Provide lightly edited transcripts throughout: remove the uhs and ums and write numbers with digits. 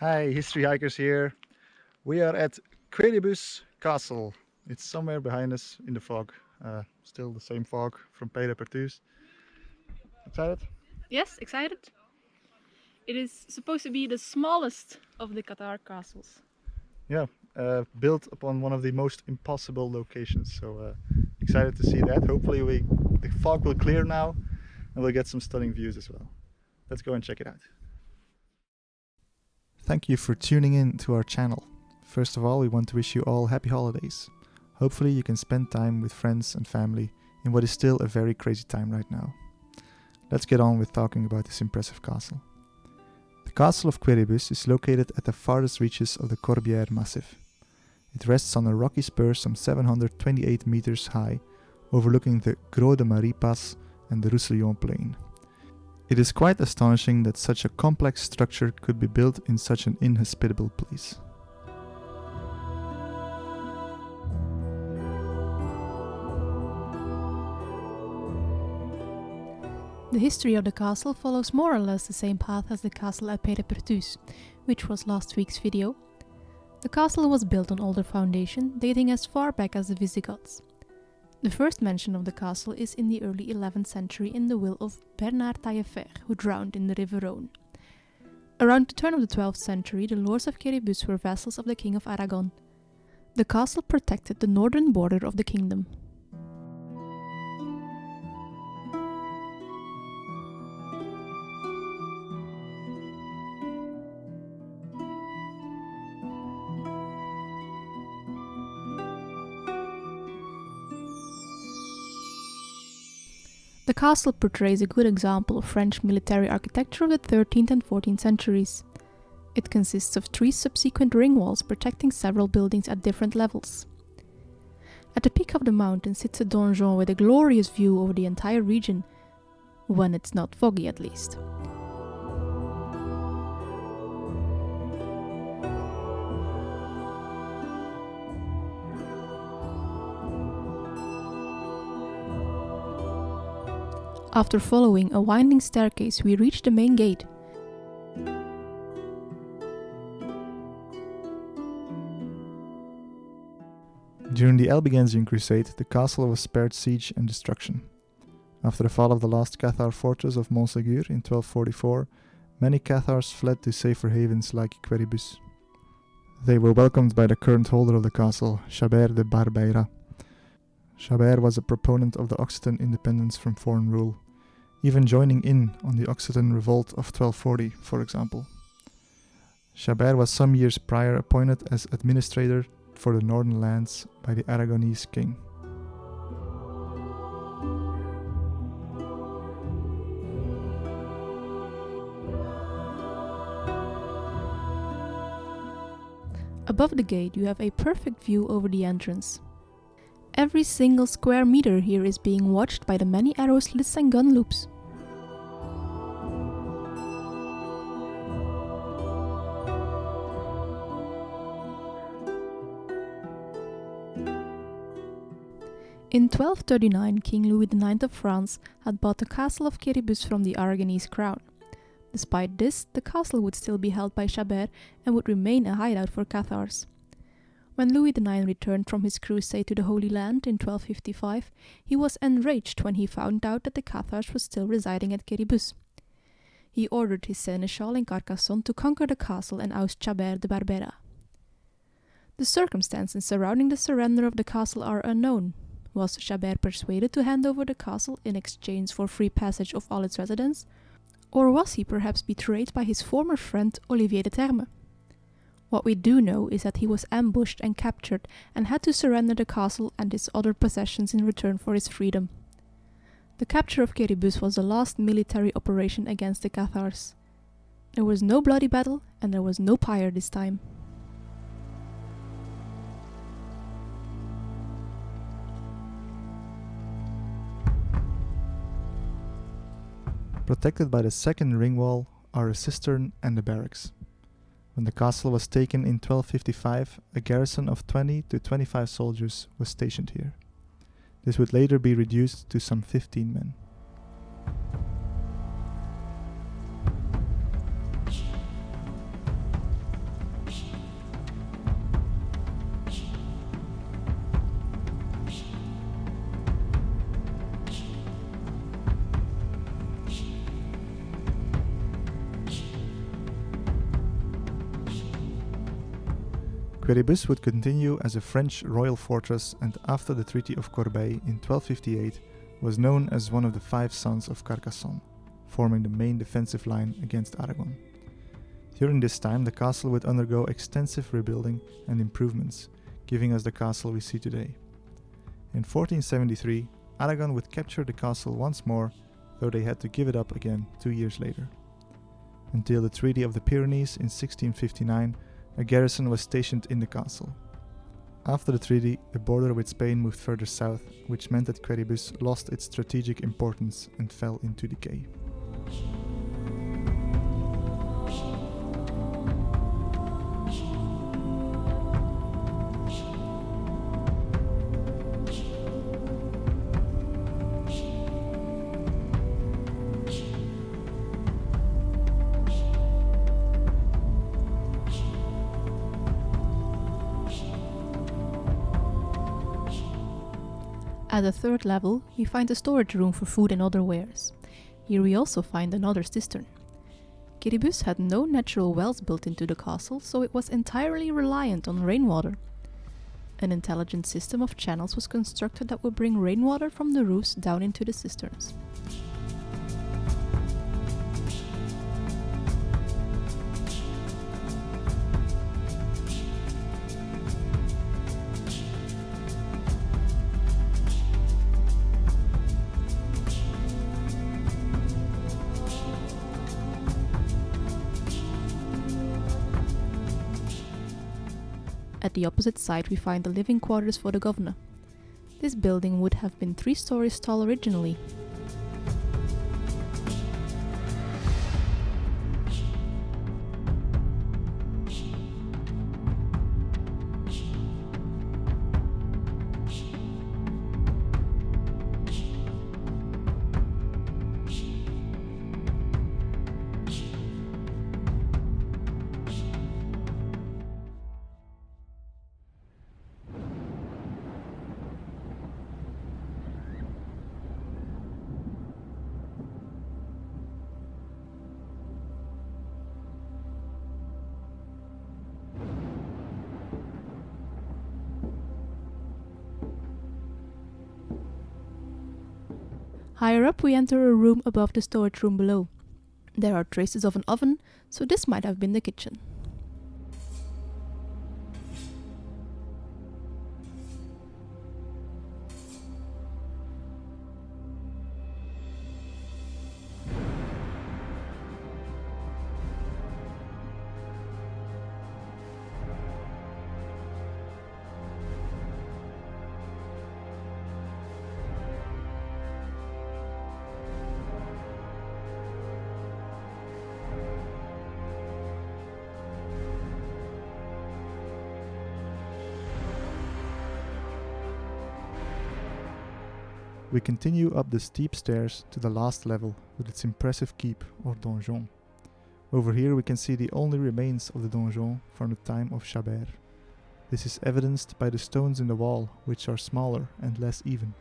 Hi, history hikers here. We are at Quéribus Castle. It's somewhere behind us in the fog. Still the same fog from Peyrepertuse. Excited? Yes, excited? It is supposed to be the smallest of the Cathar castles. Yeah, built upon one of the most impossible locations. So excited to see that. Hopefully the fog will clear now and we'll get some stunning views as well. Let's go and check it out. Thank you for tuning in to our channel. First of all, we want to wish you all happy holidays. Hopefully you can spend time with friends and family in what is still a very crazy time right now. Let's get on with talking about this impressive castle. The castle of Quéribus is located at the farthest reaches of the Corbière Massif. It rests on a rocky spur some 728 meters high, overlooking the Gros de Marie Pass and the Roussillon Plain. It is quite astonishing that such a complex structure could be built in such an inhospitable place. The history of the castle follows more or less the same path as the castle at Peyrepertuse, which was last week's video. The castle was built on older foundation, dating as far back as the Visigoths. The first mention of the castle is in the early 11th century in the will of Bernard Taillefer, who drowned in the river Rhône. Around the turn of the 12th century, the lords of Quéribus were vassals of the King of Aragon. The castle protected the northern border of the kingdom. The castle portrays a good example of French military architecture of the 13th and 14th centuries. It consists of 3 subsequent ring walls protecting several buildings at different levels. At the peak of the mountain sits a donjon with a glorious view over the entire region, when it's not foggy at least. After following a winding staircase, we reach the main gate. During the Albigensian Crusade, the castle was spared siege and destruction. After the fall of the last Cathar fortress of Montségur in 1244, many Cathars fled to safer havens like Quéribus. They were welcomed by the current holder of the castle, Chabert de Barbeira. Chabert was a proponent of the Occitan independence from foreign rule, even joining in on the Occitan revolt of 1240, for example. Chabert was some years prior appointed as administrator for the northern lands by the Aragonese king. Above the gate you have a perfect view over the entrance. Every single square meter here is being watched by the many arrow slits and gun loops. In 1239, King Louis IX of France had bought the castle of Quéribus from the Aragonese crown. Despite this, the castle would still be held by Chabert and would remain a hideout for Cathars. When Louis IX returned from his crusade to the Holy Land in 1255, he was enraged when he found out that the Cathars were still residing at Quéribus. He ordered his seneschal in Carcassonne to conquer the castle and oust Chabert de Barbera. The circumstances surrounding the surrender of the castle are unknown. Was Chabert persuaded to hand over the castle in exchange for free passage of all its residents? Or was he perhaps betrayed by his former friend Olivier de Terme? What we do know is that he was ambushed and captured and had to surrender the castle and his other possessions in return for his freedom. The capture of Quéribus was the last military operation against the Cathars. There was no bloody battle and there was no pyre this time. Protected by the second ring wall are a cistern and a barracks. When the castle was taken in 1255, a garrison of 20 to 25 soldiers was stationed here. This would later be reduced to some 15 men. Quéribus would continue as a French royal fortress, and after the Treaty of Corbeil in 1258 was known as one of the 5 sons of Carcassonne, forming the main defensive line against Aragon. During this time, the castle would undergo extensive rebuilding and improvements, giving us the castle we see today. In 1473, Aragon would capture the castle once more, though they had to give it up again 2 years later. Until the Treaty of the Pyrenees in 1659, a garrison was stationed in the castle. After the treaty, the border with Spain moved further south, which meant that Quéribus lost its strategic importance and fell into decay. At the 3rd level, we find a storage room for food and other wares. Here we also find another cistern. Quéribus had no natural wells built into the castle, so it was entirely reliant on rainwater. An intelligent system of channels was constructed that would bring rainwater from the roofs down into the cisterns. At the opposite side we find the living quarters for the governor. This building would have been 3 stories tall originally. Higher up we enter a room above the storage room below. There are traces of an oven, so this might have been the kitchen. We continue up the steep stairs to the last level with its impressive keep or donjon. Over here we can see the only remains of the donjon from the time of Chabert. This is evidenced by the stones in the wall, which are smaller and less even.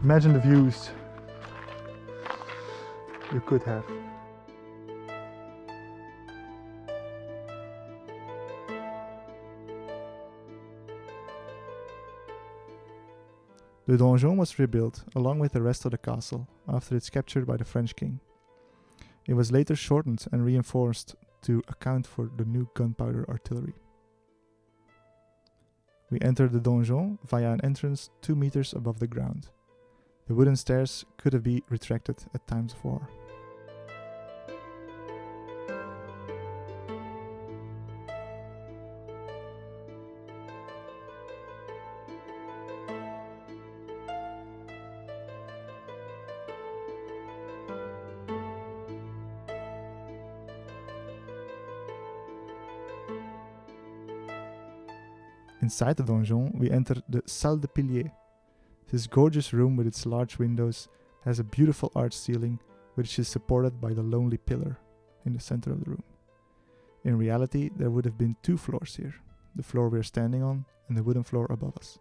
Imagine the views you could have. The donjon was rebuilt along with the rest of the castle after its capture by the French king. It was later shortened and reinforced to account for the new gunpowder artillery. We enter the donjon via an entrance 2 meters above the ground. The wooden stairs could have been retracted at times of war. Inside the donjon, we enter the Salle de Pilier. This gorgeous room with its large windows has a beautiful arched ceiling, which is supported by the lonely pillar in the center of the room. In reality, there would have been 2 floors here, the floor we are standing on and the wooden floor above us.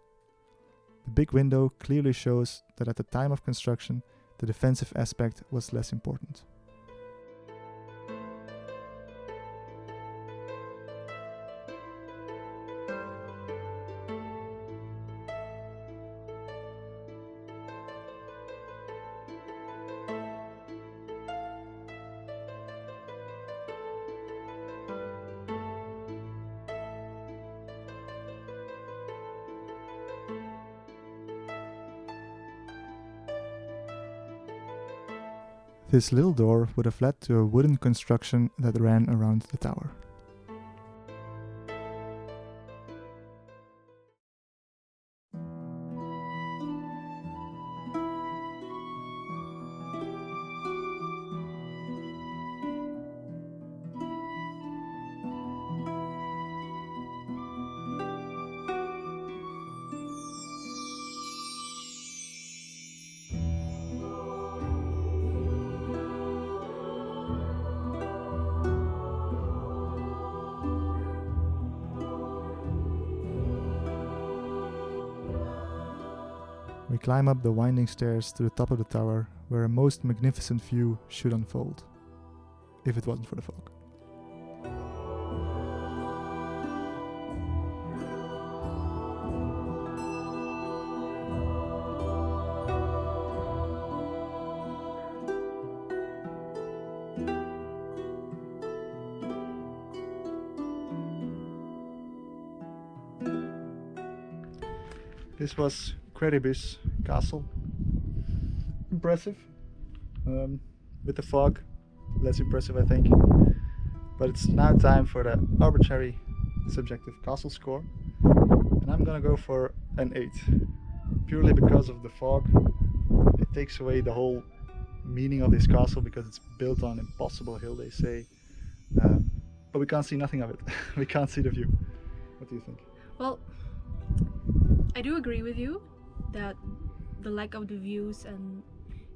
The big window clearly shows that at the time of construction, the defensive aspect was less important. This little door would have led to a wooden construction that ran around the tower. We climb up the winding stairs to the top of the tower, where a most magnificent view should unfold, if it wasn't for the fog. This was Quéribus castle. Impressive. With the fog, less impressive I think. But it's now time for the arbitrary subjective castle score. And I'm gonna go for an 8. Purely because of the fog. It takes away the whole meaning of this castle because it's built on an impossible hill, they say. But we can't see nothing of it. We can't see the view. What do you think? Well, I do agree with you that the lack of the views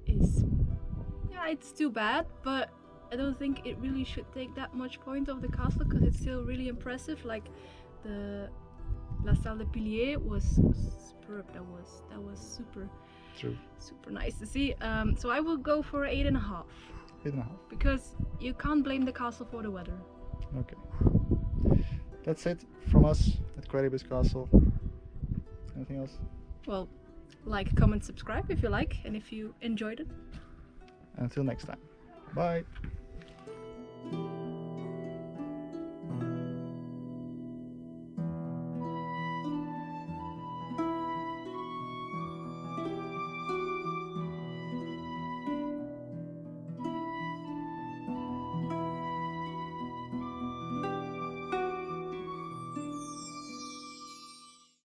it's too bad, but I don't think it really should take that much point of the castle because it's still really impressive. Like the La Salle de Pilier was superb. That was super nice to see. So I will go for 8.5. 8.5. Because you can't blame the castle for the weather. Okay. That's it from us at Quéribus Castle. Anything else? Well, like, comment, subscribe if you like and if you enjoyed it. Until next time. Bye.